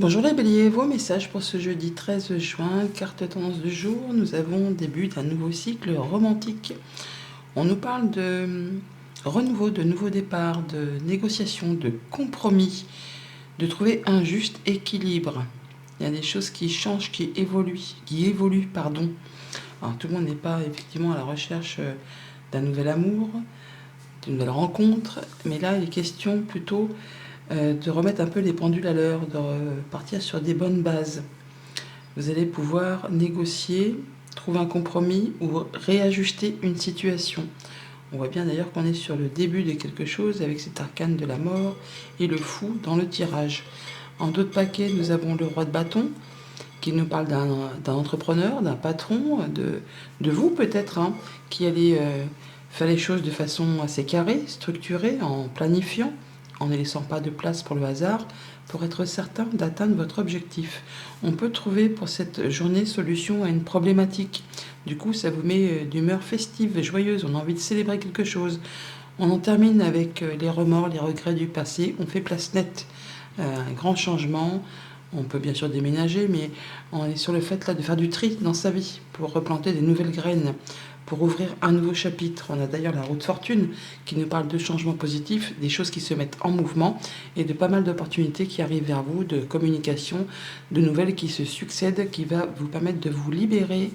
Bonjour les béliers, vos messages pour ce jeudi 13 juin, carte tendance du jour, nous avons début d'un nouveau cycle romantique. On nous parle de renouveau, de nouveau départ, de négociation, de compromis, de trouver un juste équilibre. Il y a des choses qui changent, qui évoluent, pardon. Alors tout le monde n'est pas effectivement à la recherche d'un nouvel amour, d'une nouvelle rencontre, mais là il est question plutôt de remettre un peu les pendules à l'heure, de partir sur des bonnes bases. Vous allez pouvoir négocier, trouver un compromis ou réajuster une situation. On voit bien d'ailleurs qu'on est sur le début de quelque chose avec cet arcane de la mort et le fou dans le tirage. En d'autres paquets, nous avons le roi de bâton qui nous parle d'un entrepreneur, d'un patron, de vous peut-être, hein, qui allez faire les choses de façon assez carrée, structurée, en planifiant, en ne laissant pas de place pour le hasard, pour être certain d'atteindre votre objectif. On peut trouver pour cette journée solution à une problématique. Du coup, ça vous met d'humeur festive et joyeuse, on a envie de célébrer quelque chose. On en termine avec les remords, les regrets du passé, on fait place nette. Un grand changement, on peut bien sûr déménager, mais on est sur le fait là de faire du tri dans sa vie, pour replanter des nouvelles graines, pour ouvrir un nouveau chapitre. On a d'ailleurs la route fortune qui nous parle de changements positifs, des choses qui se mettent en mouvement et de pas mal d'opportunités qui arrivent vers vous, de communication, de nouvelles qui se succèdent, qui va vous permettre de vous libérer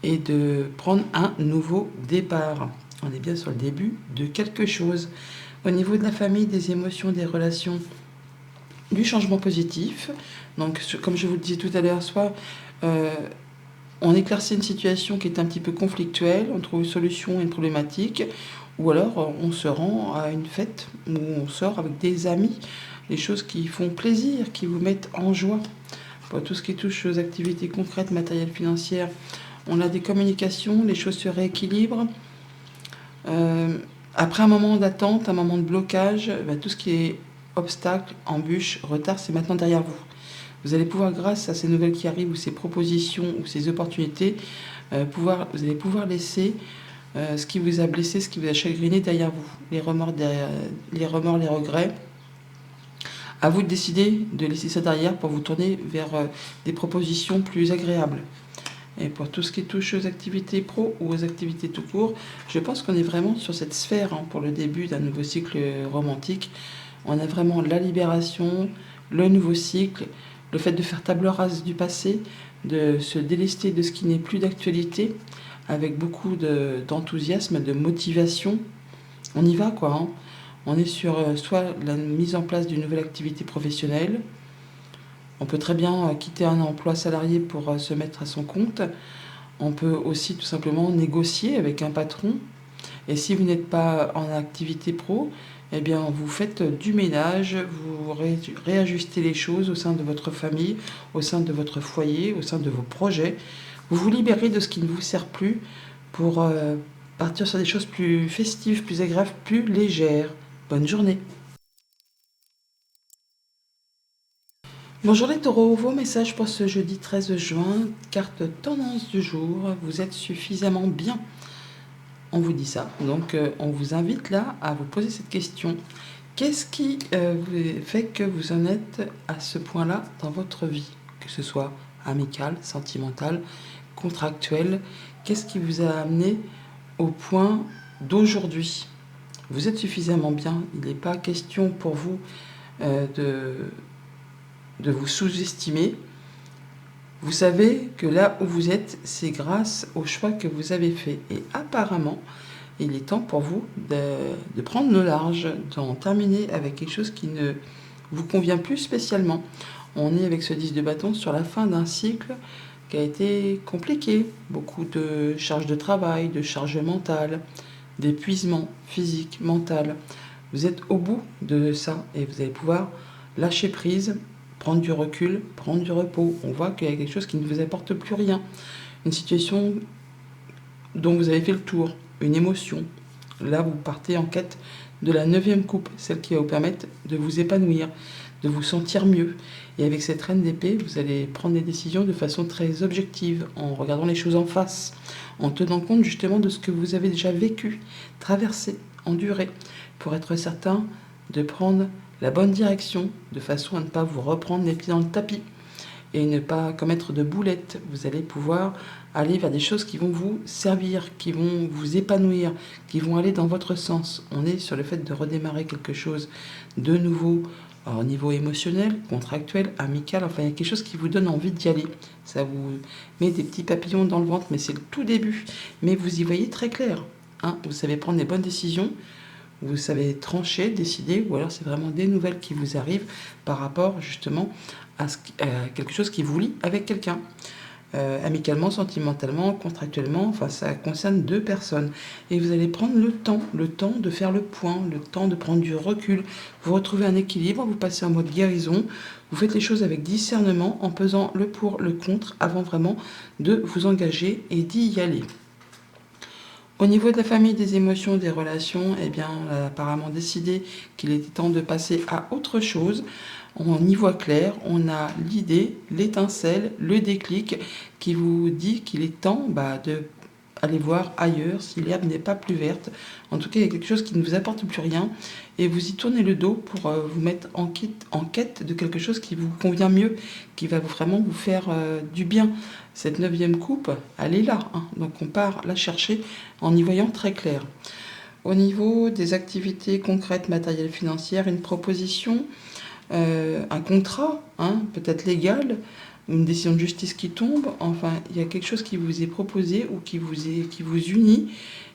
et de prendre un nouveau départ. On est bien sur le début de quelque chose. Au niveau de la famille, des émotions, des relations, du changement positif. Donc, comme je vous le disais tout à l'heure, soit on éclaircit une situation qui est un petit peu conflictuelle, on trouve une solution à une problématique, ou alors on se rend à une fête où on sort avec des amis, des choses qui font plaisir, qui vous mettent en joie. Pour tout ce qui touche aux activités concrètes, matérielles, financières, on a des communications, les choses se rééquilibrent. Après un moment d'attente, un moment de blocage, tout ce qui est obstacle, embûche, retard, c'est maintenant derrière vous. Vous allez pouvoir, grâce à ces nouvelles qui arrivent, ou ces propositions, ou ces opportunités, vous allez pouvoir laisser ce qui vous a blessé, ce qui vous a chagriné derrière vous. Les remords, les regrets. À vous de décider de laisser ça derrière pour vous tourner vers des propositions plus agréables. Et pour tout ce qui touche aux activités pro ou aux activités tout court, je pense qu'on est vraiment sur cette sphère pour le début d'un nouveau cycle romantique. On a vraiment la libération, le nouveau cycle, le fait de faire table rase du passé, de se délester de ce qui n'est plus d'actualité, avec beaucoup d'enthousiasme, de motivation. On y va quoi. On est sur soit la mise en place d'une nouvelle activité professionnelle. On peut très bien quitter un emploi salarié pour se mettre à son compte. On peut aussi tout simplement négocier avec un patron. Et si vous n'êtes pas en activité pro, eh bien vous faites du ménage, vous réajustez les choses au sein de votre famille, au sein de votre foyer, au sein de vos projets. Vous vous libérez de ce qui ne vous sert plus pour partir sur des choses plus festives, plus agréables, plus légères. Bonne journée. Bonjour les taureaux, vos messages pour ce jeudi 13 juin, carte tendance du jour, vous êtes suffisamment bien. On vous dit ça, donc on vous invite là à vous poser cette question. Qu'est-ce qui fait que vous en êtes à ce point-là dans votre vie, que ce soit amical, sentimental, contractuel? Qu'est-ce qui vous a amené au point d'aujourd'hui? Vous êtes suffisamment bien, il n'est pas question pour vous de vous sous-estimer. Vous savez que là où vous êtes, c'est grâce au choix que vous avez fait. Et apparemment, il est temps pour vous de prendre le large, d'en terminer avec quelque chose qui ne vous convient plus spécialement. On est avec ce 10 de bâton sur la fin d'un cycle qui a été compliqué. Beaucoup de charges de travail, de charge mentale, d'épuisement physique, mental. Vous êtes au bout de ça et vous allez pouvoir lâcher prise, prendre du recul, prendre du repos. On voit qu'il y a quelque chose qui ne vous apporte plus rien. Une situation dont vous avez fait le tour, une émotion. Là, vous partez en quête de la 9e coupe, celle qui va vous permettre de vous épanouir, de vous sentir mieux. Et avec cette reine d'épée, vous allez prendre des décisions de façon très objective, en regardant les choses en face, en tenant compte justement de ce que vous avez déjà vécu, traversé, enduré, pour être certain de prendre la bonne direction, de façon à ne pas vous reprendre les pieds dans le tapis et ne pas commettre de boulettes. Vous allez pouvoir aller vers des choses qui vont vous servir, qui vont vous épanouir, qui vont aller dans votre sens. On est sur le fait de redémarrer quelque chose de nouveau, au niveau émotionnel, contractuel, amical, enfin il y a quelque chose qui vous donne envie d'y aller. Ça vous met des petits papillons dans le ventre, mais c'est le tout début. Mais vous y voyez très clair, hein. Vous savez prendre les bonnes décisions, vous savez trancher, décider, ou alors c'est vraiment des nouvelles qui vous arrivent par rapport justement à quelque chose qui vous lie avec quelqu'un. Amicalement, sentimentalement, contractuellement, enfin ça concerne deux personnes. Et vous allez prendre le temps de faire le point, le temps de prendre du recul, vous retrouvez un équilibre, vous passez en mode guérison, vous faites les choses avec discernement en pesant le pour, le contre, avant vraiment de vous engager et d'y aller. Au niveau de la famille, des émotions, des relations, eh bien, on a apparemment décidé qu'il était temps de passer à autre chose. On y voit clair, on a l'idée, l'étincelle, le déclic qui vous dit qu'il est temps de aller voir ailleurs si l'herbe n'est pas plus verte. En tout cas, il y a quelque chose qui ne vous apporte plus rien et vous y tournez le dos pour vous mettre en quête de quelque chose qui vous convient mieux, qui va vraiment vous faire du bien. Cette 9e coupe, elle est là, hein. Donc on part la chercher en y voyant très clair. Au niveau des activités concrètes, matérielles, financières, une proposition, un contrat, hein, peut-être légal, une décision de justice qui tombe, enfin, il y a quelque chose qui vous est proposé ou qui vous unit,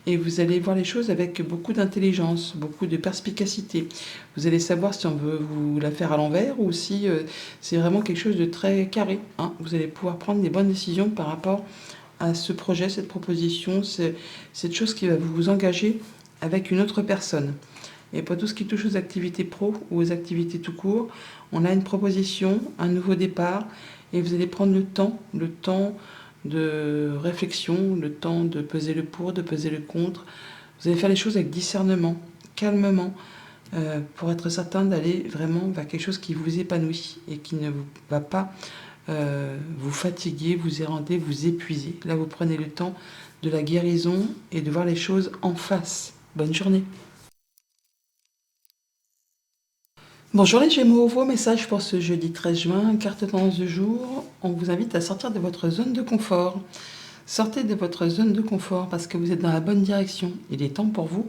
et vous allez voir les choses avec beaucoup d'intelligence, beaucoup de perspicacité. Vous allez savoir si on veut vous la faire à l'envers ou si c'est vraiment quelque chose de très carré, hein. Vous allez pouvoir prendre des bonnes décisions par rapport à ce projet, cette proposition, cette chose qui va vous engager avec une autre personne. Et pour tout ce qui touche aux activités pro ou aux activités tout court, on a une proposition, un nouveau départ, et vous allez prendre le temps de réflexion, le temps de peser le pour, de peser le contre. Vous allez faire les choses avec discernement, calmement, pour être certain d'aller vraiment vers quelque chose qui vous épanouit et qui ne va pas vous fatiguer, vous éreinter, vous épuiser. Là, vous prenez le temps de la guérison et de voir les choses en face. Bonne journée. Bonjour les Gémeaux, vos messages pour ce jeudi 13 juin, carte tendance du jour. On vous invite à sortir de votre zone de confort. Sortez de votre zone de confort parce que vous êtes dans la bonne direction. Il est temps pour vous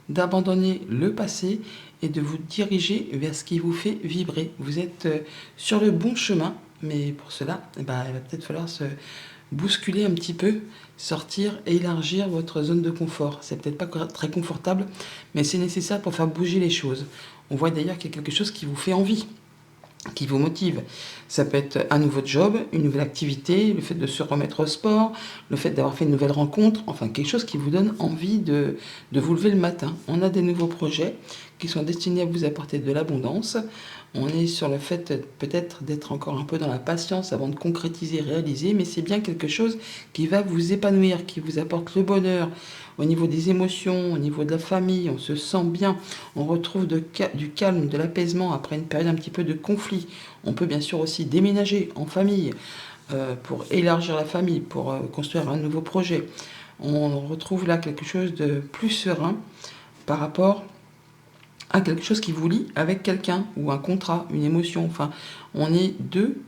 d'abandonner le passé et de vous diriger vers ce qui vous fait vibrer. Vous êtes sur le bon chemin, mais pour cela, il va peut-être falloir se bousculer un petit peu, sortir et élargir votre zone de confort. C'est peut-être pas très confortable, mais c'est nécessaire pour faire bouger les choses. On voit d'ailleurs qu'il y a quelque chose qui vous fait envie, qui vous motive. Ça peut être un nouveau job, une nouvelle activité, le fait de se remettre au sport, le fait d'avoir fait une nouvelle rencontre, enfin quelque chose qui vous donne envie de vous lever le matin. On a des nouveaux projets qui sont destinés à vous apporter de l'abondance. On est sur le fait peut-être d'être encore un peu dans la patience avant de concrétiser, réaliser, mais c'est bien quelque chose qui va vous épanouir, qui vous apporte le bonheur. Au niveau des émotions, au niveau de la famille, on se sent bien, on retrouve du calme, de l'apaisement après une période un petit peu de conflit. On peut bien sûr aussi déménager en famille pour élargir la famille, pour construire un nouveau projet. On retrouve là quelque chose de plus serein par rapport à quelque chose qui vous lie avec quelqu'un, ou un contrat, une émotion. Enfin, on est deux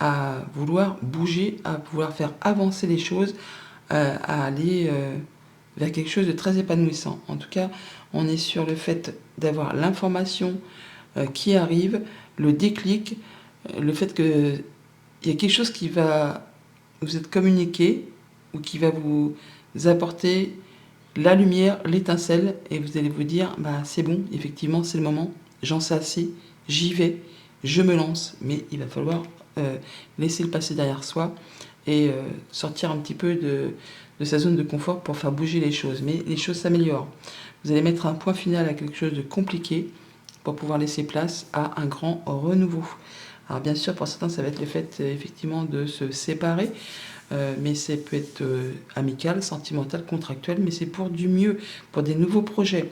à vouloir bouger, à vouloir faire avancer les choses, à aller vers quelque chose de très épanouissant. En tout cas, on est sur le fait d'avoir l'information qui arrive, le déclic, le fait qu'il y a quelque chose qui va vous être communiqué ou qui va vous apporter la lumière, l'étincelle, et vous allez vous dire, c'est bon, effectivement, c'est le moment, j'en sais assez, j'y vais, je me lance, mais il va falloir laisser le passé derrière soi et sortir un petit peu de sa zone de confort pour faire bouger les choses. Mais les choses s'améliorent. Vous allez mettre un point final à quelque chose de compliqué pour pouvoir laisser place à un grand renouveau. Alors bien sûr, pour certains, ça va être le fait effectivement de se séparer, mais ça peut être amical, sentimental, contractuel, mais c'est pour du mieux, pour des nouveaux projets.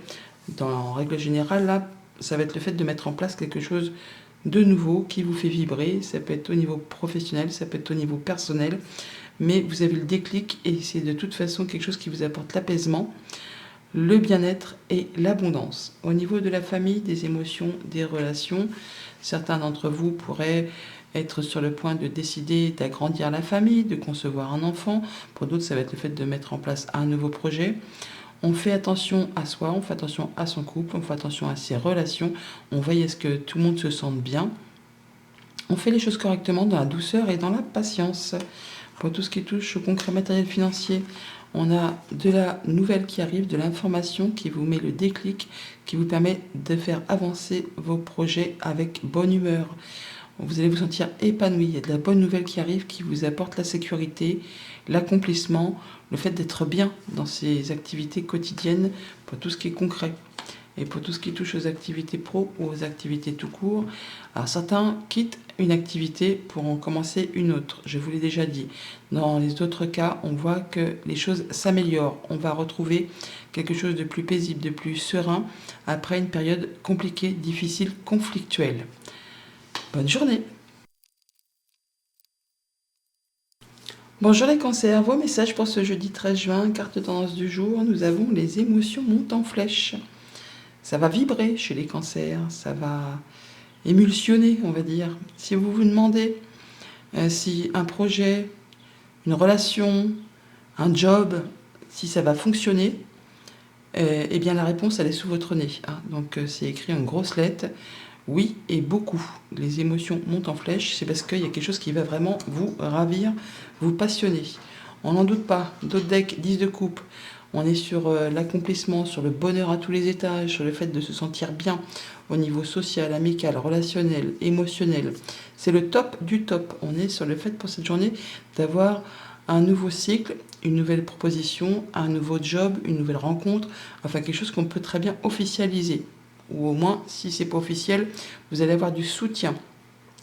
En règle générale, là, ça va être le fait de mettre en place quelque chose de nouveau qui vous fait vibrer. Ça peut être au niveau professionnel, ça peut être au niveau personnel, mais vous avez le déclic et c'est de toute façon quelque chose qui vous apporte l'apaisement, le bien-être et l'abondance. Au niveau de la famille, des émotions, des relations, certains d'entre vous pourraient être sur le point de décider d'agrandir la famille, de concevoir un enfant. Pour d'autres, ça va être le fait de mettre en place un nouveau projet. On fait attention à soi, on fait attention à son couple, on fait attention à ses relations, on veille à ce que tout le monde se sente bien. On fait les choses correctement dans la douceur et dans la patience. Pour tout ce qui touche au concret matériel financier, on a de la nouvelle qui arrive, de l'information qui vous met le déclic, qui vous permet de faire avancer vos projets avec bonne humeur. Vous allez vous sentir épanoui. Il y a de la bonne nouvelle qui arrive, qui vous apporte la sécurité, l'accomplissement, le fait d'être bien dans ces activités quotidiennes pour tout ce qui est concret. Et pour tout ce qui touche aux activités pro ou aux activités tout court, alors certains quittent une activité pour en commencer une autre. Je vous l'ai déjà dit. Dans les autres cas, on voit que les choses s'améliorent. On va retrouver quelque chose de plus paisible, de plus serein après une période compliquée, difficile, conflictuelle. Bonne journée. Bonjour les cancers, vos messages pour ce jeudi 13 juin, carte tendance du jour, nous avons les émotions montent en flèche. Ça va vibrer chez les cancers, ça va émulsionner, on va dire. Si vous vous demandez si un projet, une relation, un job, si ça va fonctionner, eh bien la réponse elle est sous votre nez. Hein. Donc c'est écrit en grosses lettres. Oui et beaucoup. Les émotions montent en flèche, c'est parce qu'il y a quelque chose qui va vraiment vous ravir, vous passionner. On n'en doute pas. D'autres decks, 10 de coupe. On est sur l'accomplissement, sur le bonheur à tous les étages, sur le fait de se sentir bien au niveau social, amical, relationnel, émotionnel. C'est le top du top. On est sur le fait pour cette journée d'avoir un nouveau cycle, une nouvelle proposition, un nouveau job, une nouvelle rencontre, enfin quelque chose qu'on peut très bien officialiser. Ou au moins, si ce n'est pas officiel, vous allez avoir du soutien.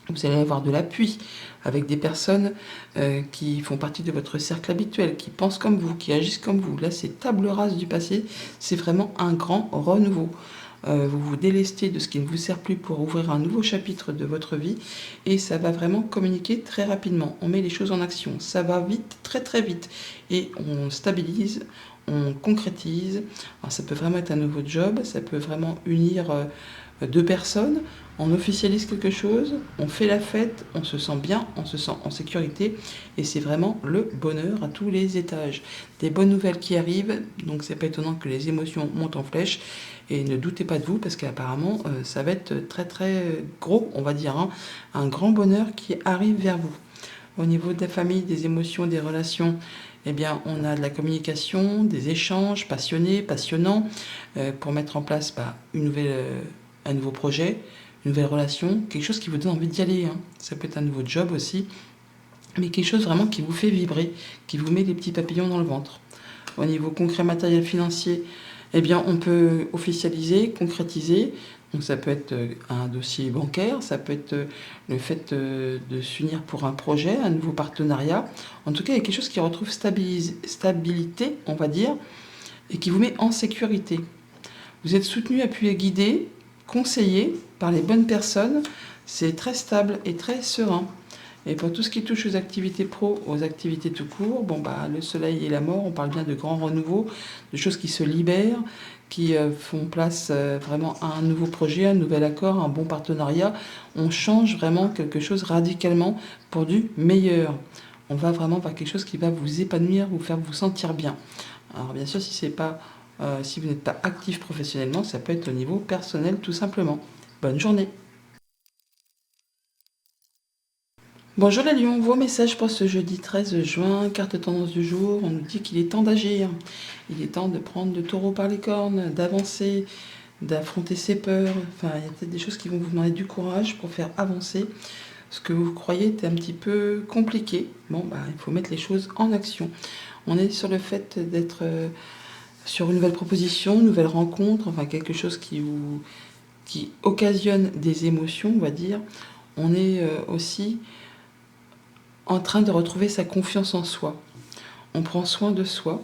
Vous allez avoir de l'appui avec des personnes qui font partie de votre cercle habituel, qui pensent comme vous, qui agissent comme vous. Là, c'est table rase du passé, c'est vraiment un grand renouveau. Vous vous délestez de ce qui ne vous sert plus pour ouvrir un nouveau chapitre de votre vie et ça va vraiment communiquer très rapidement. On met les choses en action, ça va vite, très très vite et on stabilise, on concrétise. Alors, ça peut vraiment être un nouveau job, ça peut vraiment unir deux personnes. On officialise quelque chose, on fait la fête, on se sent bien, on se sent en sécurité et c'est vraiment le bonheur à tous les étages. Des bonnes nouvelles qui arrivent, donc c'est pas étonnant que les émotions montent en flèche et ne doutez pas de vous parce qu'apparemment ça va être très très gros, on va dire, hein, un grand bonheur qui arrive vers vous. Au niveau de la famille, des émotions, des relations, eh bien, on a de la communication, des échanges passionnés, passionnants, pour mettre en place un nouveau projet, une nouvelle relation, quelque chose qui vous donne envie d'y aller. Hein. Ça peut être un nouveau job aussi, mais quelque chose vraiment qui vous fait vibrer, qui vous met des petits papillons dans le ventre. Au niveau concret, matériel, financier, eh bien, on peut officialiser, concrétiser. Donc ça peut être un dossier bancaire, ça peut être le fait de s'unir pour un projet, un nouveau partenariat. En tout cas, il y a quelque chose qui retrouve stabilité, on va dire, et qui vous met en sécurité. Vous êtes soutenu, appuyé, guidé, conseillé par les bonnes personnes. C'est très stable et très serein. Et pour tout ce qui touche aux activités pro, aux activités tout court, le soleil et la mort, on parle bien de grands renouveaux, de choses qui se libèrent, qui font place vraiment à un nouveau projet, un nouvel accord, un bon partenariat. On change vraiment quelque chose radicalement pour du meilleur. On va vraiment vers quelque chose qui va vous épanouir, vous faire vous sentir bien. Alors bien sûr, si vous n'êtes pas actif professionnellement, ça peut être au niveau personnel tout simplement. Bonne journée. Bonjour les lions, vos messages pour ce jeudi 13 juin, carte tendance du jour, on nous dit qu'il est temps d'agir, il est temps de prendre le taureau par les cornes, d'avancer, d'affronter ses peurs, enfin il y a peut-être des choses qui vont vous demander du courage pour faire avancer ce que vous croyez était un petit peu compliqué. Il faut mettre les choses en action. On est sur le fait d'être sur une nouvelle proposition, une nouvelle rencontre, enfin quelque chose qui occasionne des émotions, on va dire. On est aussi en train de retrouver sa confiance en soi. On prend soin de soi,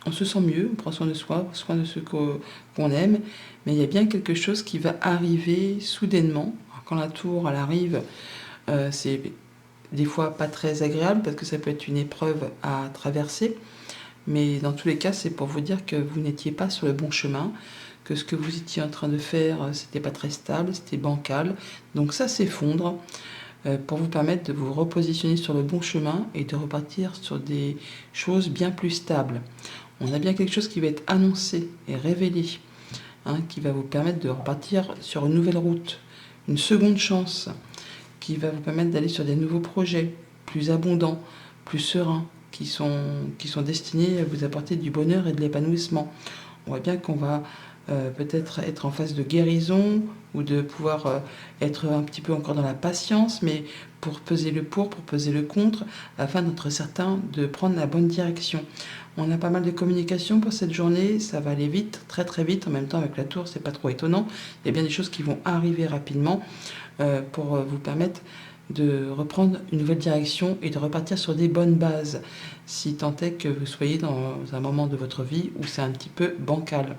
on se sent mieux, on prend soin de soi, soin de ceux qu'on aime, mais il y a bien quelque chose qui va arriver soudainement. Alors, quand la tour elle arrive, c'est des fois pas très agréable parce que ça peut être une épreuve à traverser, Mais dans tous les cas, c'est pour vous dire que vous n'étiez pas sur le bon chemin, que ce que vous étiez en train de faire, c'était pas très stable, c'était bancal. Donc ça s'effondre pour vous permettre de vous repositionner sur le bon chemin et de repartir sur des choses bien plus stables. On a bien quelque chose qui va être annoncé et révélé, hein, qui va vous permettre de repartir sur une nouvelle route, une seconde chance, qui va vous permettre d'aller sur des nouveaux projets plus abondants, plus sereins, qui sont destinés à vous apporter du bonheur et de l'épanouissement. On voit bien qu'on va peut-être être en phase de guérison ou de pouvoir être un petit peu encore dans la patience, mais pour peser le pour peser le contre, afin d'être certain de prendre la bonne direction. On a pas mal de communication pour cette journée, ça va aller vite, très très vite. En même temps, avec la tour, c'est pas trop étonnant. Il y a bien des choses qui vont arriver rapidement pour vous permettre de reprendre une nouvelle direction et de repartir sur des bonnes bases, si tant est que vous soyez dans un moment de votre vie où c'est un petit peu bancal.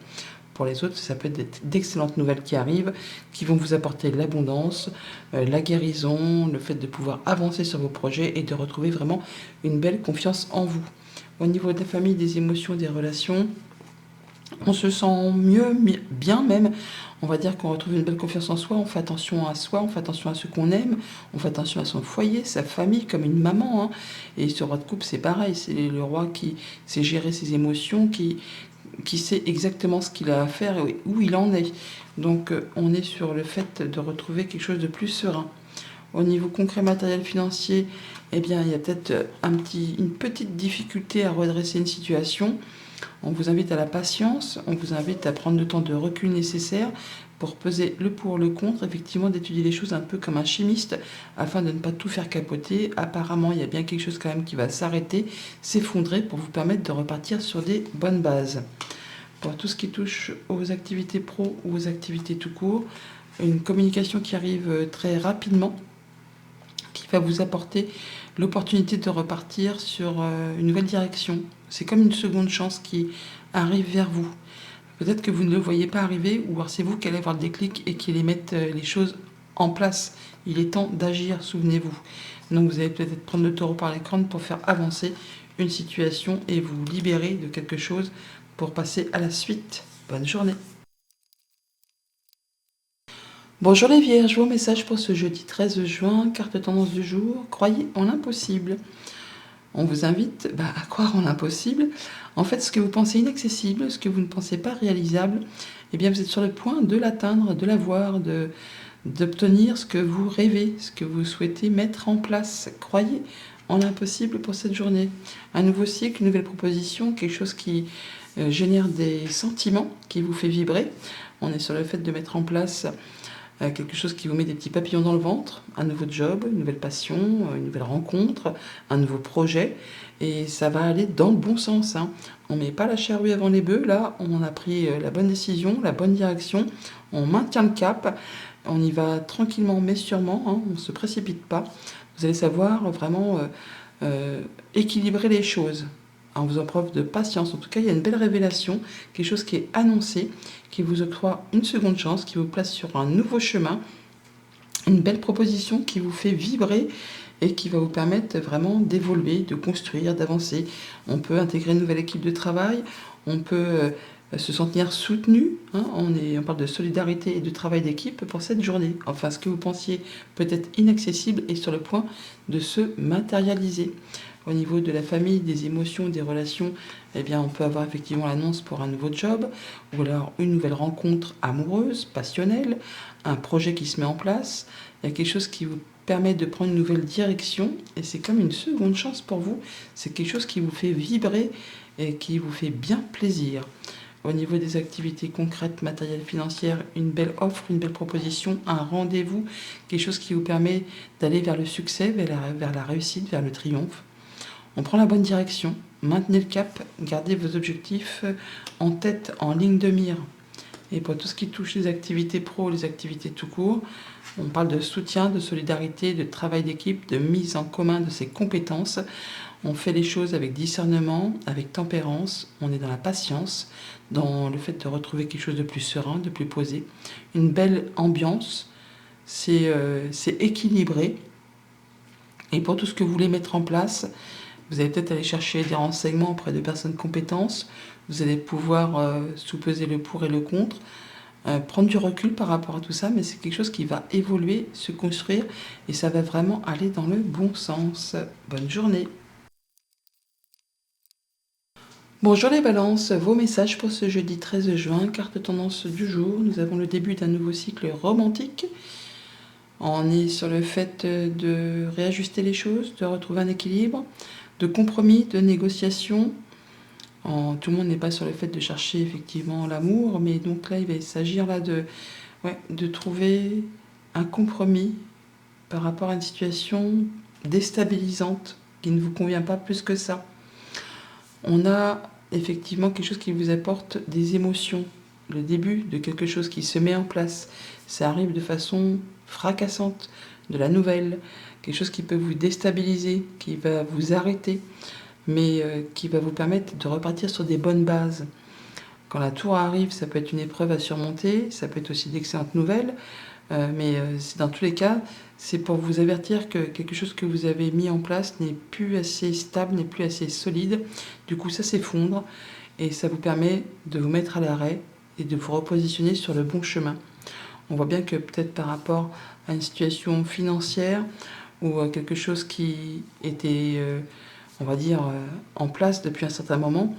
Pour les autres, ça peut être d'excellentes nouvelles qui arrivent, qui vont vous apporter l'abondance, la guérison, le fait de pouvoir avancer sur vos projets et de retrouver vraiment une belle confiance en vous. Au niveau de la famille, des émotions, des relations, on se sent mieux, bien même. On va dire qu'on retrouve une belle confiance en soi, on fait attention à soi, on fait attention à ceux qu'on aime, on fait attention à son foyer, sa famille, comme une maman, hein. Et ce roi de coupe, c'est pareil, c'est le roi qui sait gérer ses émotions, qui sait exactement ce qu'il a à faire et où il en est. Donc on est sur le fait de retrouver quelque chose de plus serein. Au niveau concret, matériel, financier, eh bien, il y a peut-être une petite difficulté à redresser une situation. On vous invite à la patience, on vous invite à prendre le temps de recul nécessaire pour peser le pour, le contre, effectivement d'étudier les choses un peu comme un chimiste afin de ne pas tout faire capoter. Apparemment, il y a bien quelque chose quand même qui va s'arrêter, s'effondrer pour vous permettre de repartir sur des bonnes bases. Pour tout ce qui touche aux activités pro ou aux activités tout court, une communication qui arrive très rapidement, qui va vous apporter l'opportunité de repartir sur une nouvelle direction. C'est comme une seconde chance qui arrive vers vous. Peut-être que vous ne le voyez pas arriver, ou alors c'est vous qui allez avoir le déclic et qui allez mettre les choses en place. Il est temps d'agir, souvenez-vous. Donc vous allez peut-être prendre le taureau par les cornes pour faire avancer une situation et vous libérer de quelque chose pour passer à la suite. Bonne journée. Bonjour les Vierges, vos messages pour ce jeudi 13 juin, carte tendance du jour, croyez en l'impossible. On vous invite à croire en l'impossible. En fait, ce que vous pensez inaccessible, ce que vous ne pensez pas réalisable, eh bien vous êtes sur le point de l'atteindre, de l'avoir, d'obtenir ce que vous rêvez, ce que vous souhaitez mettre en place. Croyez en l'impossible pour cette journée. Un nouveau cycle, une nouvelle proposition, quelque chose qui génère des sentiments, qui vous fait vibrer. On est sur le fait de mettre en place quelque chose qui vous met des petits papillons dans le ventre, un nouveau job, une nouvelle passion, une nouvelle rencontre, un nouveau projet, et ça va aller dans le bon sens, hein. On ne met pas la charrue avant les bœufs, là, on a pris la bonne décision, la bonne direction, on maintient le cap, on y va tranquillement mais sûrement, hein, on ne se précipite pas. Vous allez savoir vraiment équilibrer les choses en faisant preuve de patience. En tout cas, il y a une belle révélation, quelque chose qui est annoncé, qui vous octroie une seconde chance, qui vous place sur un nouveau chemin, une belle proposition qui vous fait vibrer et qui va vous permettre vraiment d'évoluer, de construire, d'avancer. On peut intégrer une nouvelle équipe de travail, on peut se sentir soutenu, hein. On parle de solidarité et de travail d'équipe pour cette journée. Enfin, ce que vous pensiez peut-être inaccessible est sur le point de se matérialiser. Au niveau de la famille, des émotions, des relations, eh bien, on peut avoir effectivement l'annonce pour un nouveau job, ou alors une nouvelle rencontre amoureuse, passionnelle, un projet qui se met en place. Il y a quelque chose qui vous permet de prendre une nouvelle direction, et c'est comme une seconde chance pour vous. C'est quelque chose qui vous fait vibrer et qui vous fait bien plaisir. Au niveau des activités concrètes, matérielles, financières, une belle offre, une belle proposition, un rendez-vous, quelque chose qui vous permet d'aller vers le succès, vers la réussite, vers le triomphe. On prend la bonne direction, maintenez le cap, gardez vos objectifs en tête, en ligne de mire. Et pour tout ce qui touche les activités pro, les activités tout court, on parle de soutien, de solidarité, de travail d'équipe, de mise en commun de ses compétences. On fait les choses avec discernement, avec tempérance, on est dans la patience, dans le fait de retrouver quelque chose de plus serein, de plus posé. Une belle ambiance, c'est équilibré. Et pour tout ce que vous voulez mettre en place, Vous allez peut-être aller chercher des renseignements auprès de personnes compétentes. Vous allez pouvoir sous-peser le pour et le contre, prendre du recul par rapport à tout ça, mais c'est quelque chose qui va évoluer, se construire, et ça va vraiment aller dans le bon sens. Bonne journée. Bonjour les balances, vos messages pour ce jeudi 13 juin, carte tendance du jour. Nous avons le début d'un nouveau cycle romantique. On est sur le fait de réajuster les choses, de retrouver un équilibre, de compromis, de négociation. Tout le monde n'est pas sur le fait de chercher effectivement l'amour, mais donc là il va s'agir là de trouver un compromis par rapport à une situation déstabilisante qui ne vous convient pas plus que ça. On a effectivement quelque chose qui vous apporte des émotions, le début de quelque chose qui se met en place. Ça arrive de façon fracassante, de la nouvelle, quelque chose qui peut vous déstabiliser, qui va vous arrêter, mais qui va vous permettre de repartir sur des bonnes bases. Quand la tour arrive, ça peut être une épreuve à surmonter, ça peut être aussi d'excellentes nouvelles, mais dans tous les cas, c'est pour vous avertir que quelque chose que vous avez mis en place n'est plus assez stable, n'est plus assez solide. Du coup, ça s'effondre et ça vous permet de vous mettre à l'arrêt et de vous repositionner sur le bon chemin. On voit bien que peut-être par rapport à une situation financière ou à quelque chose qui était, on va dire, en place depuis un certain moment,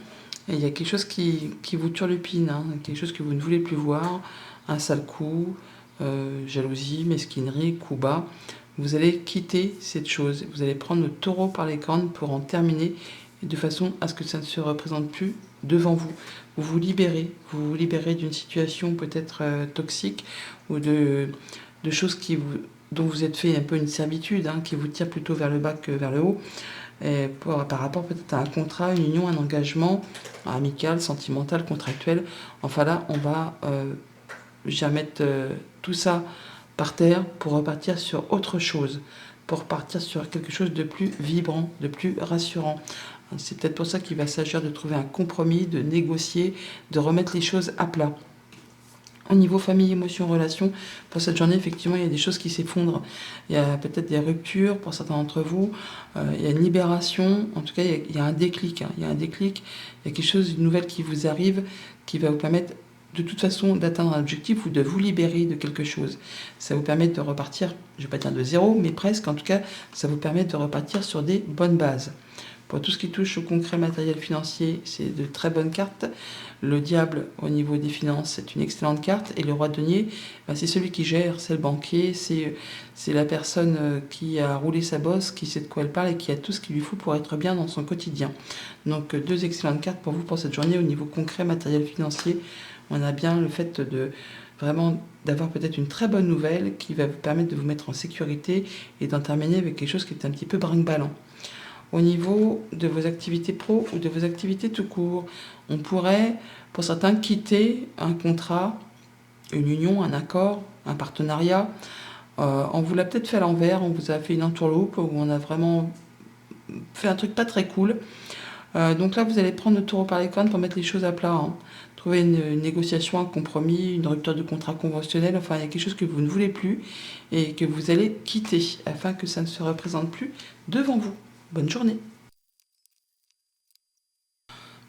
et il y a quelque chose qui vous turlupine, quelque chose que vous ne voulez plus voir, un sale coup, jalousie, mesquinerie, coup bas. Vous allez quitter cette chose, vous allez prendre le taureau par les cornes pour en terminer, de façon à ce que ça ne se représente plus devant vous. Vous vous libérez d'une situation peut-être toxique ou de choses dont vous êtes fait un peu une servitude, qui vous tire plutôt vers le bas que vers le haut, par rapport peut-être à un contrat, une union, un engagement amical, sentimental, contractuel. Enfin là, on va mettre tout ça par terre pour repartir sur autre chose, pour repartir sur quelque chose de plus vibrant, de plus rassurant. C'est peut-être pour ça qu'il va s'agir de trouver un compromis, de négocier, de remettre les choses à plat. Au niveau famille, émotions, relations, pour cette journée, effectivement, il y a des choses qui s'effondrent. Il y a peut-être des ruptures pour certains d'entre vous. Il y a une libération. En tout cas, il y a un déclic. Il y a un déclic. Il y a quelque chose, une nouvelle qui vous arrive, qui va vous permettre de toute façon d'atteindre un objectif ou de vous libérer de quelque chose. Ça vous permet de repartir, je ne vais pas dire de zéro, mais presque. En tout cas, ça vous permet de repartir sur des bonnes bases. Pour tout ce qui touche au concret matériel financier, c'est de très bonnes cartes. Le diable, au niveau des finances, c'est une excellente carte. Et le roi de denier, c'est celui qui gère, c'est le banquier, c'est la personne qui a roulé sa bosse, qui sait de quoi elle parle et qui a tout ce qu'il lui faut pour être bien dans son quotidien. Donc, deux excellentes cartes pour vous pour cette journée. Au niveau concret matériel financier, on a bien le fait de vraiment d'avoir peut-être une très bonne nouvelle qui va vous permettre de vous mettre en sécurité et d'en terminer avec quelque chose qui est un petit peu brinque-ballant. Au niveau de vos activités pro ou de vos activités tout court, on pourrait, pour certains, quitter un contrat, une union, un accord, un partenariat. On vous l'a peut-être fait à l'envers, on vous a fait une entourloupe où on a vraiment fait un truc pas très cool. Donc là, vous allez prendre le taureau par les cornes pour mettre les choses à plat. Trouver une négociation, un compromis, une rupture de contrat conventionnel. Enfin, il y a quelque chose que vous ne voulez plus et que vous allez quitter afin que ça ne se représente plus devant vous. Bonne journée.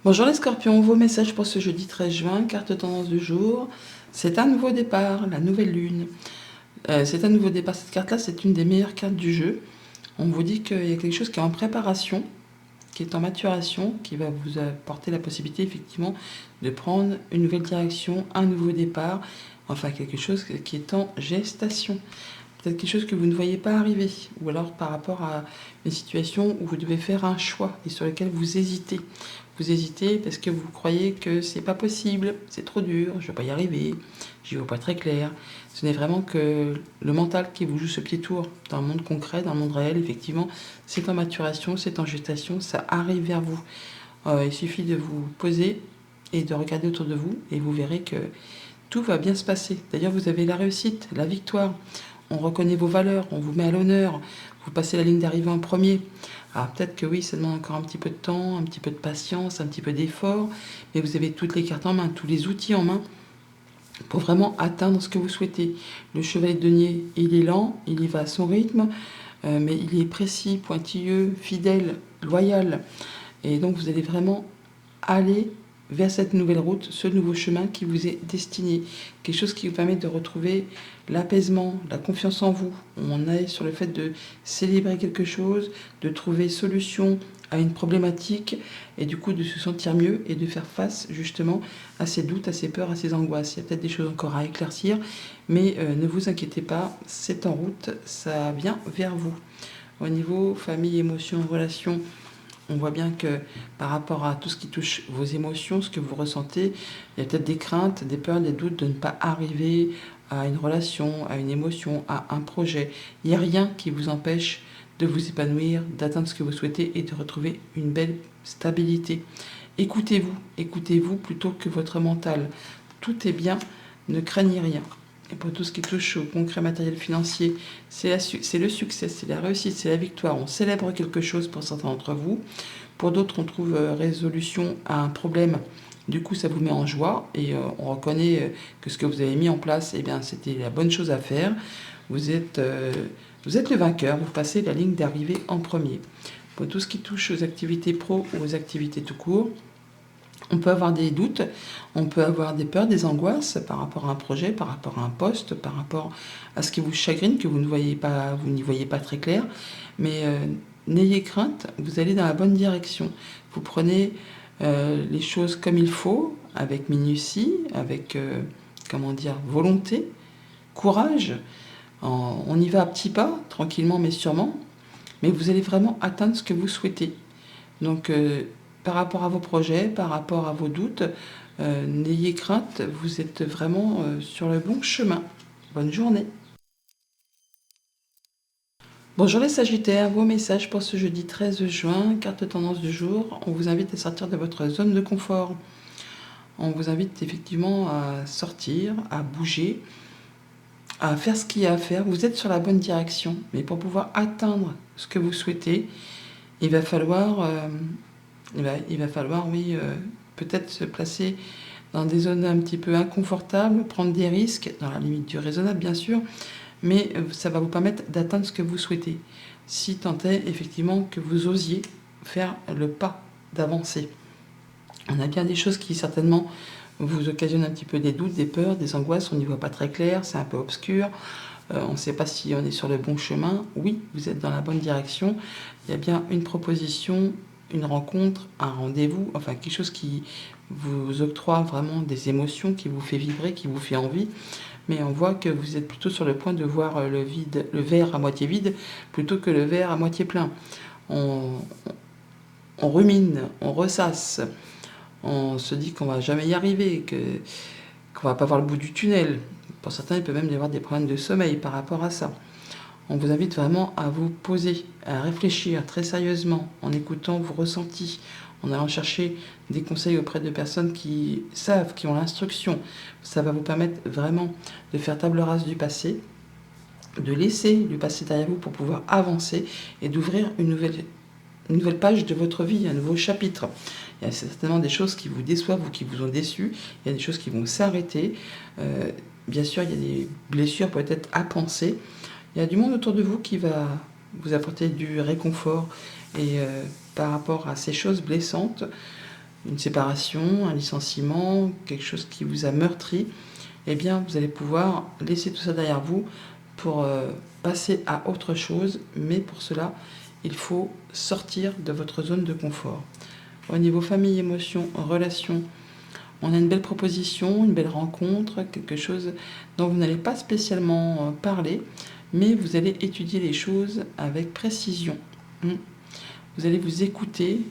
Bonjour les scorpions, vos messages pour ce jeudi 13 juin, carte tendance du jour. C'est un nouveau départ, la nouvelle lune. C'est un nouveau départ, cette carte-là, c'est une des meilleures cartes du jeu. On vous dit qu'il y a quelque chose qui est en préparation, qui est en maturation, qui va vous apporter la possibilité effectivement de prendre une nouvelle direction, un nouveau départ, enfin quelque chose qui est en gestation. Peut-être quelque chose que vous ne voyez pas arriver, ou alors par rapport à une situation où vous devez faire un choix et sur lequel vous hésitez. Vous hésitez parce que vous croyez que c'est pas possible, c'est trop dur, je ne vais pas y arriver, j'y vois pas très clair. Ce n'est vraiment que le mental qui vous joue ce petit tour dans le monde concret, dans le monde réel, effectivement, c'est en maturation, c'est en gestation, ça arrive vers vous. Il suffit de vous poser et de regarder autour de vous et vous verrez que tout va bien se passer. D'ailleurs, vous avez la réussite, la victoire. On reconnaît vos valeurs, on vous met à l'honneur, vous passez la ligne d'arrivée en premier. Alors peut-être que oui, ça demande encore un petit peu de temps, un petit peu de patience, un petit peu d'effort, mais vous avez toutes les cartes en main, tous les outils en main pour vraiment atteindre ce que vous souhaitez. Le chevalier de denier, il est lent, il y va à son rythme. mais il est précis, pointilleux, fidèle, loyal. Et donc vous allez vraiment aller vers cette nouvelle route, ce nouveau chemin qui vous est destiné. Quelque chose qui vous permet de retrouver l'apaisement, la confiance en vous. On est sur le fait de célébrer quelque chose, de trouver solution à une problématique et du coup de se sentir mieux et de faire face justement à ces doutes, à ces peurs, à ces angoisses. Il y a peut-être des choses encore à éclaircir, mais ne vous inquiétez pas, c'est en route, ça vient vers vous. Au niveau famille, émotions, relations, on voit bien que par rapport à tout ce qui touche vos émotions, ce que vous ressentez, il y a peut-être des craintes, des peurs, des doutes de ne pas arriver à une relation, à une émotion, à un projet. Il n'y a rien qui vous empêche de vous épanouir, d'atteindre ce que vous souhaitez et de retrouver une belle stabilité. Écoutez-vous, écoutez-vous plutôt que votre mental. Tout est bien, ne craignez rien. Et pour tout ce qui touche au concret matériel financier, c'est le succès, c'est la réussite, c'est la victoire. On célèbre quelque chose pour certains d'entre vous. Pour d'autres, on trouve résolution à un problème. Du coup, ça vous met en joie et on reconnaît que ce que vous avez mis en place, eh bien, c'était la bonne chose à faire. Vous êtes le vainqueur, vous passez la ligne d'arrivée en premier. Pour tout ce qui touche aux activités pro ou aux activités tout court, on peut avoir des doutes, on peut avoir des peurs, des angoisses par rapport à un projet, par rapport à un poste, par rapport à ce qui vous chagrine, que vous ne voyez pas, vous n'y voyez pas très clair. Mais n'ayez crainte, vous allez dans la bonne direction. Vous prenez les choses comme il faut, avec minutie, avec volonté, courage. On y va à petits pas, tranquillement mais sûrement. Mais vous allez vraiment atteindre ce que vous souhaitez. Donc, par rapport à vos projets, par rapport à vos doutes, n'ayez crainte, vous êtes vraiment sur le bon chemin. Bonne journée. Bonjour les Sagittaires, vos messages pour ce jeudi 13 juin, carte tendance du jour. On vous invite à sortir de votre zone de confort. On vous invite effectivement à sortir, à bouger, à faire ce qu'il y a à faire. Vous êtes sur la bonne direction, mais pour pouvoir atteindre ce que vous souhaitez, il va falloir, oui, peut-être se placer dans des zones un petit peu inconfortables, prendre des risques, dans la limite du raisonnable bien sûr, mais ça va vous permettre d'atteindre ce que vous souhaitez. Si tant est effectivement que vous osiez faire le pas d'avancer. On a bien des choses qui certainement vous occasionnent un petit peu des doutes, des peurs, des angoisses, on n'y voit pas très clair, c'est un peu obscur. On ne sait pas si on est sur le bon chemin. Oui, vous êtes dans la bonne direction. Il y a bien une proposition, une rencontre, un rendez-vous, enfin quelque chose qui vous octroie vraiment des émotions, qui vous fait vibrer, qui vous fait envie. Mais on voit que vous êtes plutôt sur le point de voir le verre à moitié vide plutôt que le verre à moitié plein. On rumine, on ressasse, on se dit qu'on va jamais y arriver, qu'on va pas voir le bout du tunnel. Pour certains, il peut même y avoir des problèmes de sommeil par rapport à ça. On vous invite vraiment à vous poser, à réfléchir très sérieusement, en écoutant vos ressentis, en allant chercher des conseils auprès de personnes qui savent, qui ont l'instruction. Ça va vous permettre vraiment de faire table rase du passé, de laisser le passé derrière vous pour pouvoir avancer et d'ouvrir une nouvelle page de votre vie, un nouveau chapitre. Il y a certainement des choses qui vous déçoivent ou qui vous ont déçu, il y a des choses qui vont s'arrêter. Bien sûr, il y a des blessures peut-être à penser. Il y a du monde autour de vous qui va vous apporter du réconfort. Et par rapport à ces choses blessantes, une séparation, un licenciement, quelque chose qui vous a meurtri, eh bien, vous allez pouvoir laisser tout ça derrière vous pour passer à autre chose. Mais pour cela, il faut sortir de votre zone de confort. Au niveau famille, émotions, relations, on a une belle proposition, une belle rencontre, quelque chose dont vous n'allez pas spécialement parler, mais vous allez étudier les choses avec précision. Vous allez vous écouter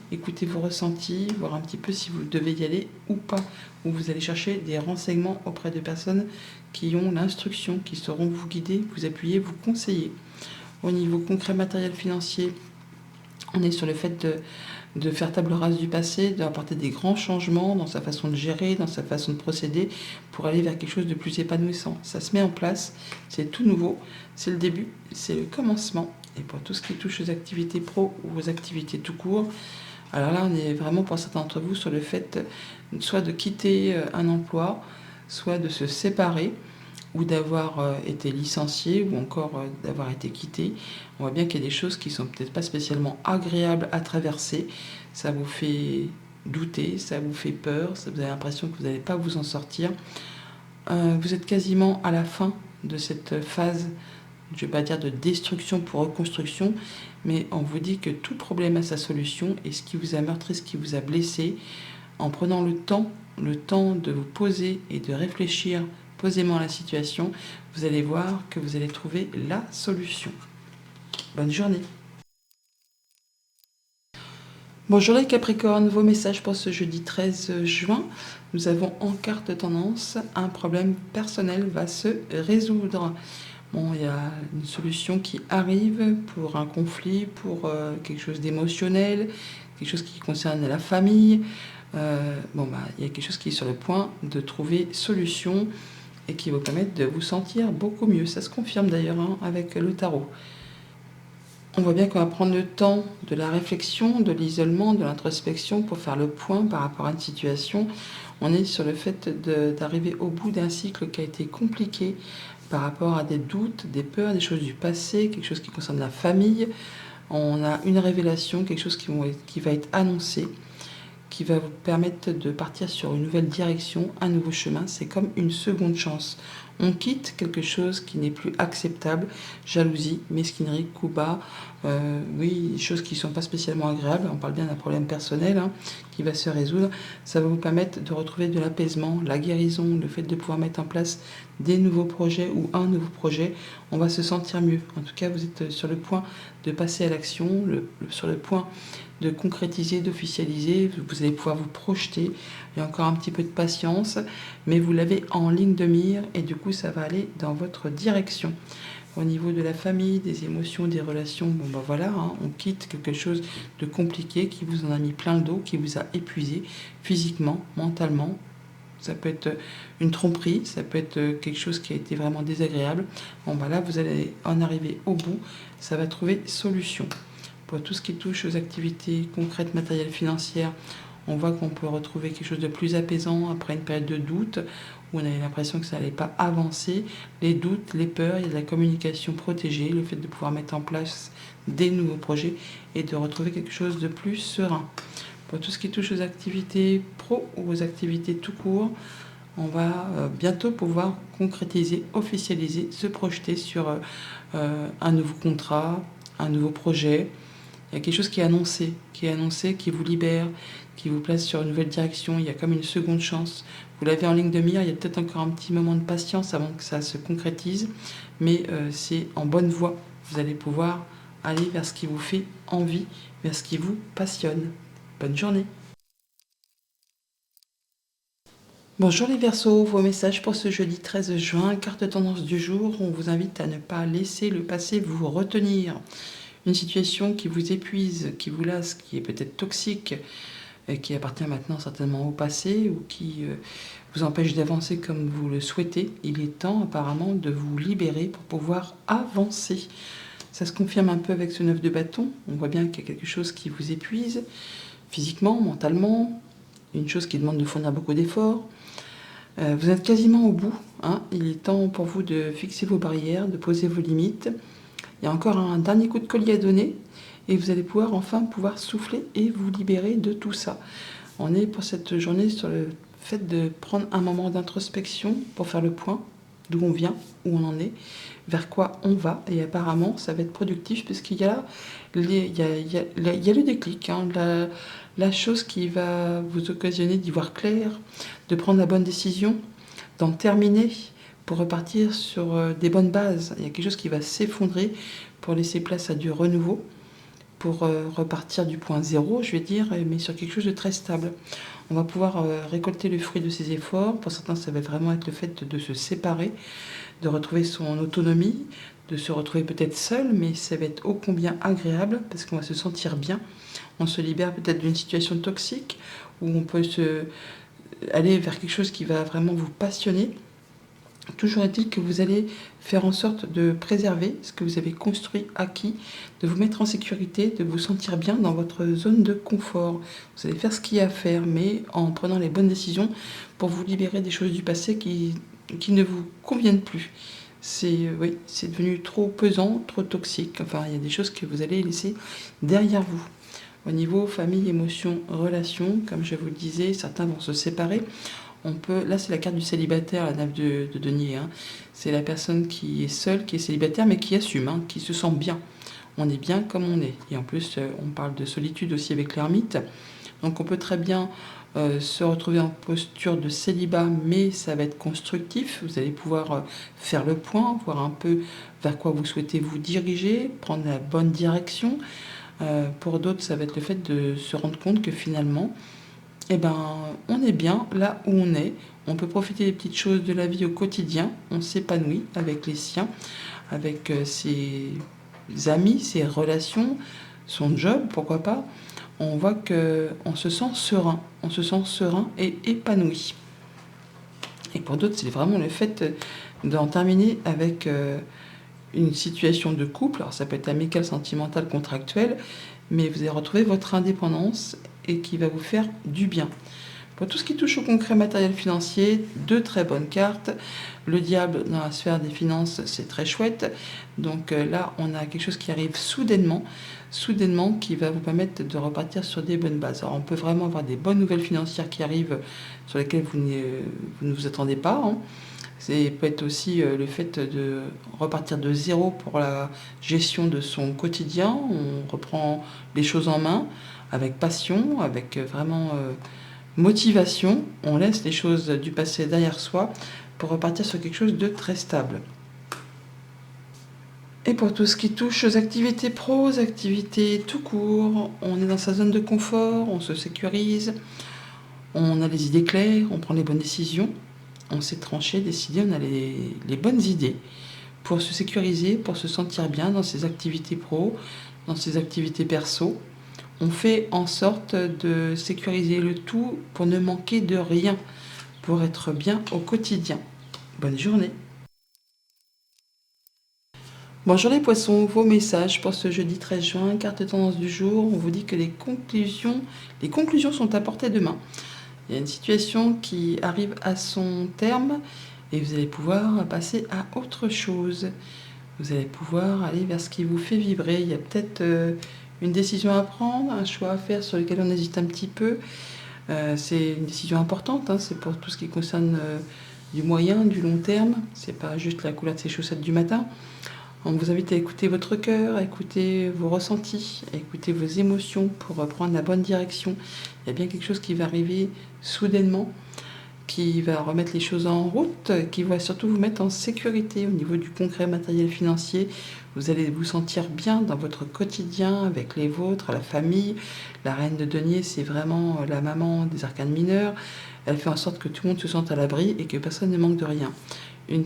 vos ressentis, voir un petit peu si vous devez y aller ou pas. Ou vous allez chercher des renseignements auprès de personnes qui ont l'instruction, qui sauront vous guider, vous appuyer, vous conseiller. Au niveau concret matériel financier, on est sur le fait de faire table rase du passé, d'apporter des grands changements dans sa façon de gérer, dans sa façon de procéder, pour aller vers quelque chose de plus épanouissant. Ça se met en place, c'est tout nouveau, c'est le début, c'est le commencement. Et pour tout ce qui touche aux activités pro ou aux activités tout court, alors là, on est vraiment pour certains d'entre vous sur le fait soit de quitter un emploi, soit de se séparer. ou d'avoir été licencié ou encore d'avoir été quitté. On voit bien qu'il y a des choses qui sont peut-être pas spécialement agréables à traverser. Ça vous fait douter, ça vous fait peur, vous avez l'impression que vous n'allez pas vous en sortir. Vous êtes quasiment à la fin de cette phase, je ne vais pas dire de destruction pour reconstruction, mais on vous dit que tout problème a sa solution et ce qui vous a meurtri, ce qui vous a blessé, en prenant le temps de vous poser et de réfléchir posément à la situation, vous allez voir que vous allez trouver la solution. Bonne journée. Bonjour les Capricornes, vos messages pour ce jeudi 13 juin. Nous avons en carte tendance, un problème personnel va se résoudre. Bon, il y a une solution qui arrive pour un conflit, pour quelque chose d'émotionnel, quelque chose qui concerne la famille. Il y a quelque chose qui est sur le point de trouver solution et qui va vous permettre de vous sentir beaucoup mieux. Ça se confirme d'ailleurs avec le tarot. On voit bien qu'on va prendre le temps de la réflexion, de l'isolement, de l'introspection pour faire le point par rapport à une situation. On est sur le fait d'arriver au bout d'un cycle qui a été compliqué par rapport à des doutes, des peurs, des choses du passé, quelque chose qui concerne la famille. On a une révélation, quelque chose qui va être annoncé, qui va vous permettre de partir sur une nouvelle direction, un nouveau chemin. C'est comme une seconde chance. On quitte quelque chose qui n'est plus acceptable, jalousie, mesquinerie, coup bas, des choses qui ne sont pas spécialement agréables. On parle bien d'un problème personnel qui va se résoudre. Ça va vous permettre de retrouver de l'apaisement, la guérison, le fait de pouvoir mettre en place des nouveaux projets ou un nouveau projet. On va se sentir mieux. En tout cas, vous êtes sur le point de passer à l'action, sur le point de concrétiser, d'officialiser. Vous allez pouvoir vous projeter. Il y a encore un petit peu de patience, mais vous l'avez en ligne de mire et du coup, ça va aller dans votre direction. Au niveau de la famille, des émotions, des relations, on quitte quelque chose de compliqué qui vous en a mis plein le dos, qui vous a épuisé physiquement, mentalement. Ça peut être une tromperie, ça peut être quelque chose qui a été vraiment désagréable. Vous allez en arriver au bout, ça va trouver solution. Pour tout ce qui touche aux activités concrètes, matérielles, financières, on voit qu'on peut retrouver quelque chose de plus apaisant après une période de doute où on avait l'impression que ça n'allait pas avancer. Les doutes, les peurs, il y a de la communication protégée, le fait de pouvoir mettre en place des nouveaux projets et de retrouver quelque chose de plus serein. Pour tout ce qui touche aux activités pro ou aux activités tout court, on va bientôt pouvoir concrétiser, officialiser, se projeter sur un nouveau contrat, un nouveau projet. Il y a quelque chose qui est annoncé, qui vous libère, qui vous place sur une nouvelle direction. Il y a comme une seconde chance. Vous l'avez en ligne de mire, il y a peut-être encore un petit moment de patience avant que ça se concrétise, mais c'est en bonne voie. Vous allez pouvoir aller vers ce qui vous fait envie, vers ce qui vous passionne. Bonne journée. Bonjour les Verseaux, vos messages pour ce jeudi 13 juin, carte tendance du jour. On vous invite à ne pas laisser le passé vous retenir. Une situation qui vous épuise, qui vous lasse, qui est peut-être toxique, qui appartient maintenant certainement au passé ou qui vous empêche d'avancer comme vous le souhaitez. Il est temps apparemment de vous libérer pour pouvoir avancer. Ça se confirme un peu avec ce 9 de bâton. On voit bien qu'il y a quelque chose qui vous épuise physiquement, mentalement, une chose qui demande de fournir beaucoup d'efforts. Vous êtes quasiment au bout. Il est temps pour vous de fixer vos barrières, de poser vos limites. Il y a encore un dernier coup de collier à donner et vous allez enfin pouvoir souffler et vous libérer de tout ça. On est pour cette journée sur le fait de prendre un moment d'introspection pour faire le point d'où on vient, où on en est, vers quoi on va. Et apparemment, ça va être productif puisqu'il y a, il y a le déclic, la chose qui va vous occasionner d'y voir clair, de prendre la bonne décision, d'en terminer pour repartir sur des bonnes bases. Il y a quelque chose qui va s'effondrer pour laisser place à du renouveau, pour repartir du point zéro, je vais dire, mais sur quelque chose de très stable. On va pouvoir récolter le fruit de ses efforts. Pour certains, ça va vraiment être le fait de se séparer, de retrouver son autonomie, de se retrouver peut-être seul, mais ça va être ô combien agréable parce qu'on va se sentir bien. On se libère peut-être d'une situation toxique où on peut aller vers quelque chose qui va vraiment vous passionner. Toujours est-il que vous allez faire en sorte de préserver ce que vous avez construit, acquis, de vous mettre en sécurité, de vous sentir bien dans votre zone de confort. Vous allez faire ce qu'il y a à faire, mais en prenant les bonnes décisions pour vous libérer des choses du passé qui qui ne vous conviennent plus. Oui, c'est devenu trop pesant, trop toxique. Enfin, il y a des choses que vous allez laisser derrière vous. Au niveau famille, émotions, relations, comme je vous le disais, certains vont se séparer. Là, c'est la carte du célibataire, la 9 de denier. C'est la personne qui est seule, qui est célibataire, mais qui assume, qui se sent bien. On est bien comme on est. Et en plus, on parle de solitude aussi avec l'ermite. Donc, on peut très bien se retrouver en posture de célibat, mais ça va être constructif. Vous allez pouvoir faire le point, voir un peu vers quoi vous souhaitez vous diriger, prendre la bonne direction. Pour d'autres, ça va être le fait de se rendre compte que finalement, on est bien là où on est. On peut profiter des petites choses de la vie au quotidien. On s'épanouit avec les siens, avec ses amis, ses relations, son job, pourquoi pas. On voit qu'on se sent serein. On se sent serein et épanoui. Et pour d'autres, c'est vraiment le fait d'en terminer avec une situation de couple. Alors ça peut être amical, sentimental, contractuel, mais vous allez retrouver votre indépendance et qui va vous faire du bien. Pour tout ce qui touche au concret matériel financier, 2 très bonnes cartes. Le diable dans la sphère des finances, c'est très chouette. Donc là, on a quelque chose qui arrive soudainement, qui va vous permettre de repartir sur des bonnes bases. Alors on peut vraiment avoir des bonnes nouvelles financières qui arrivent sur lesquelles vous ne vous attendez pas. Ça peut être aussi le fait de repartir de zéro pour la gestion de son quotidien. On reprend les choses en main avec passion, avec vraiment motivation. On laisse les choses du passé derrière soi pour repartir sur quelque chose de très stable. Et pour tout ce qui touche aux activités pro, aux activités tout court, on est dans sa zone de confort, on se sécurise, on a les idées claires, on prend les bonnes décisions. On s'est tranché, décidé, on a les bonnes idées pour se sécuriser, pour se sentir bien dans ses activités pro, dans ses activités perso. On fait en sorte de sécuriser le tout pour ne manquer de rien, pour être bien au quotidien. Bonne journée. Bonjour les poissons, vos messages pour ce jeudi 13 juin, carte tendance du jour. On vous dit que les conclusions sont à portée de main. Il y a une situation qui arrive à son terme et vous allez pouvoir passer à autre chose. Vous allez pouvoir aller vers ce qui vous fait vibrer. Il y a peut-être une décision à prendre, un choix à faire sur lequel on hésite un petit peu. C'est une décision importante, c'est pour tout ce qui concerne du moyen, du long terme. C'est pas juste la couleur de ses chaussettes du matin. On vous invite à écouter votre cœur, à écouter vos ressentis, à écouter vos émotions pour prendre la bonne direction. Il y a bien quelque chose qui va arriver soudainement, qui va remettre les choses en route, qui va surtout vous mettre en sécurité au niveau du concret matériel financier. Vous allez vous sentir bien dans votre quotidien avec les vôtres, la famille. La reine de denier, c'est vraiment la maman des arcanes mineurs. Elle fait en sorte que tout le monde se sente à l'abri et que personne ne manque de rien. Une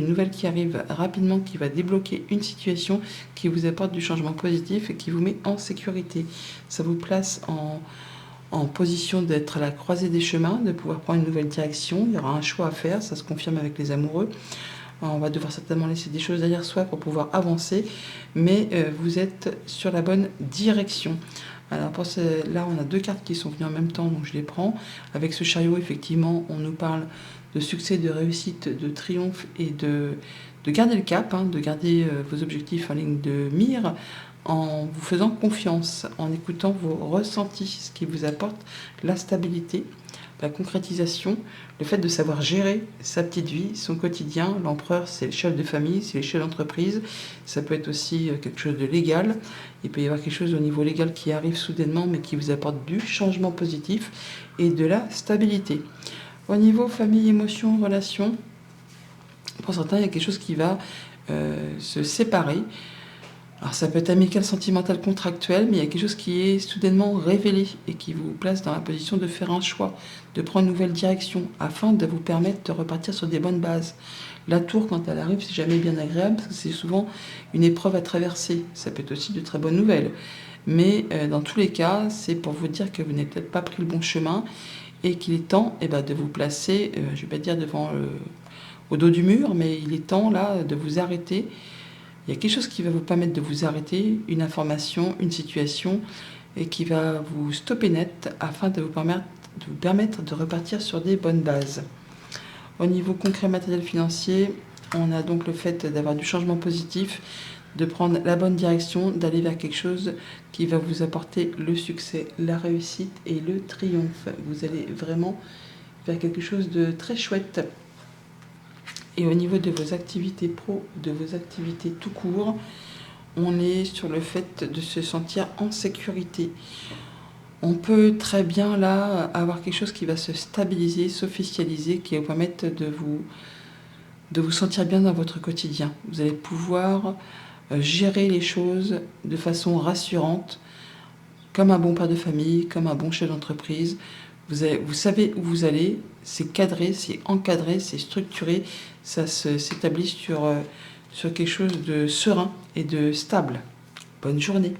nouvelle qui arrive rapidement, qui va débloquer une situation, qui vous apporte du changement positif et qui vous met en sécurité. Ça vous place en position d'être à la croisée des chemins, de pouvoir prendre une nouvelle direction. Il y aura un choix à faire, ça se confirme avec les amoureux. On va devoir certainement laisser des choses derrière soi pour pouvoir avancer, mais vous êtes sur la bonne direction. Alors là, on a 2 cartes qui sont venues en même temps, donc je les prends. Avec ce chariot, effectivement, on nous parle de succès, de réussite, de triomphe et de garder le cap, de garder vos objectifs en ligne de mire en vous faisant confiance, en écoutant vos ressentis, ce qui vous apporte la stabilité, la concrétisation, le fait de savoir gérer sa petite vie, son quotidien. L'empereur, c'est le chef de famille, c'est le chef d'entreprise. Ça peut être aussi quelque chose de légal. Il peut y avoir quelque chose au niveau légal qui arrive soudainement, mais qui vous apporte du changement positif et de la stabilité. Au niveau famille, émotions, relations, pour certains, il y a quelque chose qui va se séparer. Alors ça peut être amical, sentimental, contractuel, mais il y a quelque chose qui est soudainement révélé et qui vous place dans la position de faire un choix, de prendre une nouvelle direction, afin de vous permettre de repartir sur des bonnes bases. La tour, quand elle arrive, c'est jamais bien agréable, parce que c'est souvent une épreuve à traverser. Ça peut être aussi de très bonnes nouvelles. Mais dans tous les cas, c'est pour vous dire que vous n'avez peut-être pas pris le bon chemin et qu'il est temps de vous placer, je ne vais pas dire au dos du mur, mais il est temps là de vous arrêter. Il y a quelque chose qui va vous permettre de vous arrêter, une information, une situation, et qui va vous stopper net afin de vous permettre de repartir sur des bonnes bases. Au niveau concret matériel financier, on a donc le fait d'avoir du changement positif, de prendre la bonne direction, d'aller vers quelque chose qui va vous apporter le succès, la réussite et le triomphe. Vous allez vraiment vers quelque chose de très chouette. Et au niveau de vos activités pro, de vos activités tout court, on est sur le fait de se sentir en sécurité. On peut très bien là avoir quelque chose qui va se stabiliser, s'officialiser, qui va permettre de vous sentir bien dans votre quotidien. Vous allez pouvoir gérer les choses de façon rassurante, comme un bon père de famille, comme un bon chef d'entreprise. Vous savez où vous allez, c'est cadré, c'est encadré, c'est structuré, ça s'établit sur quelque chose de serein et de stable. Bonne journée.